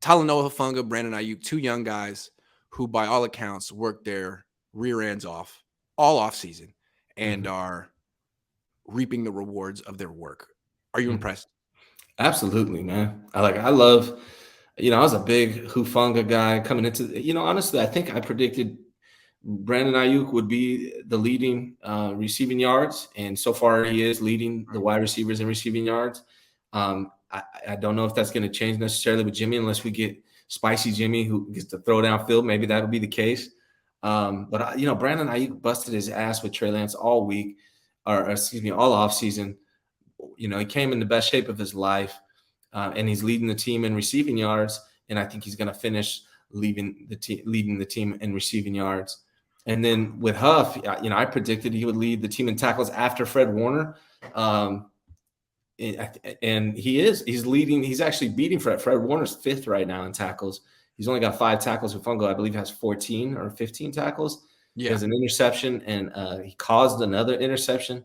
Talanoa Hufanga, Brandon Aiyuk, two young guys who, by all accounts, worked their rear ends off all offseason and Mhm. are reaping the rewards of their work. Are you Mhm. impressed? Absolutely, man. I love, I was a big Hufanga guy coming into, honestly, I think I predicted Brandon Aiyuk would be the leading receiving yards, and so far he is leading the wide receivers in receiving yards. I don't know if that's going to change necessarily with Jimmy unless we get Spicy Jimmy who gets to throw downfield. Maybe that'll be the case. But Brandon Aiyuk busted his ass with Trey Lance all week, or excuse me, all off season. He came in the best shape of his life, and he's leading the team in receiving yards. And I think he's going to finish leading the team in receiving yards. And then with Huff, I predicted he would lead the team in tackles after Fred Warner. Um, and he is. He's leading. He's actually beating Fred. Fred Warner's fifth right now in tackles. He's only got 5 tackles. Hufanga, I believe, has 14 or 15 tackles. He Yeah. has an interception, and he caused another interception.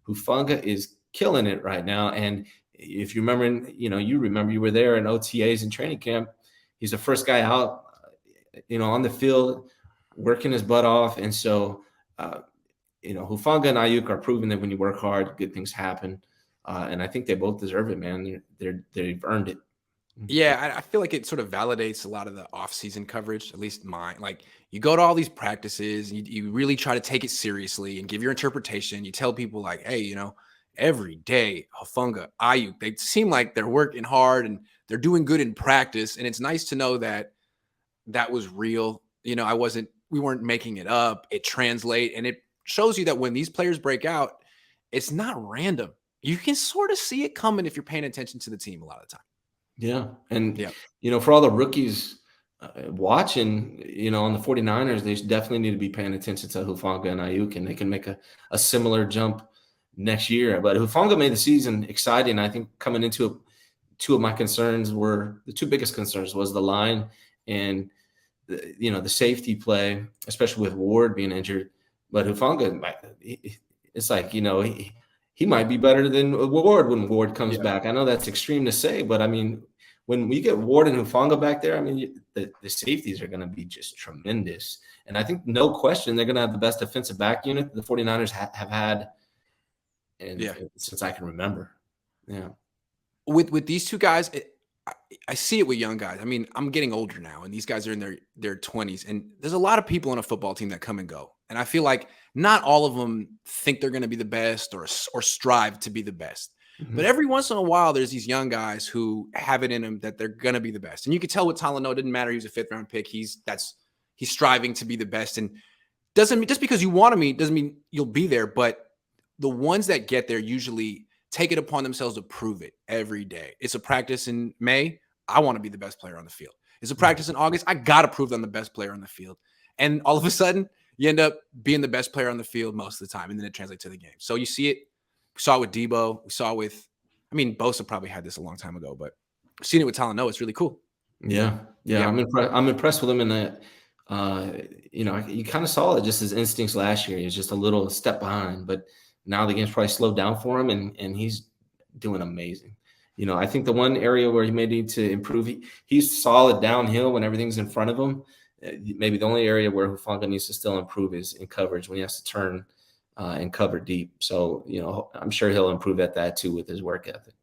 Hufanga is killing it right now. And if you remember, you remember you were there in OTAs and training camp. He's the first guy out, on the field, working his butt off. And so, Hufanga and Aiyuk are proving that when you work hard, good things happen. And I think they both deserve it, man. They've earned it. Yeah, I feel like it sort of validates a lot of the off-season coverage, at least mine. Like you go to all these practices, you really try to take it seriously and give your interpretation. You tell people like, hey, every day, Hufanga, Aiyuk, they seem like they're working hard and they're doing good in practice. And it's nice to know that that was real. We weren't making it up. It translate and it shows you that when these players break out, it's not random. You can sort of see it coming if you're paying attention to the team a lot of the time. Yeah. And, Yeah. for all the rookies watching, on the 49ers, they definitely need to be paying attention to Hufanga and Aiyuk, and they can make a similar jump next year. But Hufanga made the season exciting. I think coming into it, two of my concerns were the two biggest concerns was the line and the safety play, especially with Ward being injured. But Hufanga, it's like he might be better than Ward when Ward comes Yeah. back. I know that's extreme to say, but I mean, when we get Ward and Hufanga back there, I mean, the safeties are going to be just tremendous. And I think no question they're going to have the best defensive back unit the 49ers have had Yeah. since I can remember. Yeah. With these two guys, I see it with young guys. I mean, I'm getting older now, and these guys are in their 20s, and there's a lot of people on a football team that come and go. And I feel like not all of them think they're going to be the best or strive to be the best. But Mhm. every once in a while, there's these young guys who have it in them that they're going to be the best. And you could tell with Talanoa, it didn't matter. He was a 5th-round pick. He's striving to be the best. And doesn't mean just because you want to meet doesn't mean you'll be there. But the ones that get there usually take it upon themselves to prove it every day. It's a practice in May. I want to be the best player on the field. It's a practice in August. I got to prove that I'm the best player on the field. And all of a sudden, you end up being the best player on the field most of the time. And then it translates to the game. So you see it. We saw it with Debo. We saw it with, Bosa probably had this a long time ago, but we've seen it with Talanoa. It's really cool. Yeah. Yeah. I'm impressed with him in that. You kind of saw it just his instincts last year. He was just a little step behind, but now the game's probably slowed down for him, and he's doing amazing. I think the one area where he may need to improve, he's solid downhill when everything's in front of him. Maybe the only area where Hufanga needs to still improve is in coverage when he has to turn and cover deep. So, I'm sure he'll improve at that too with his work ethic.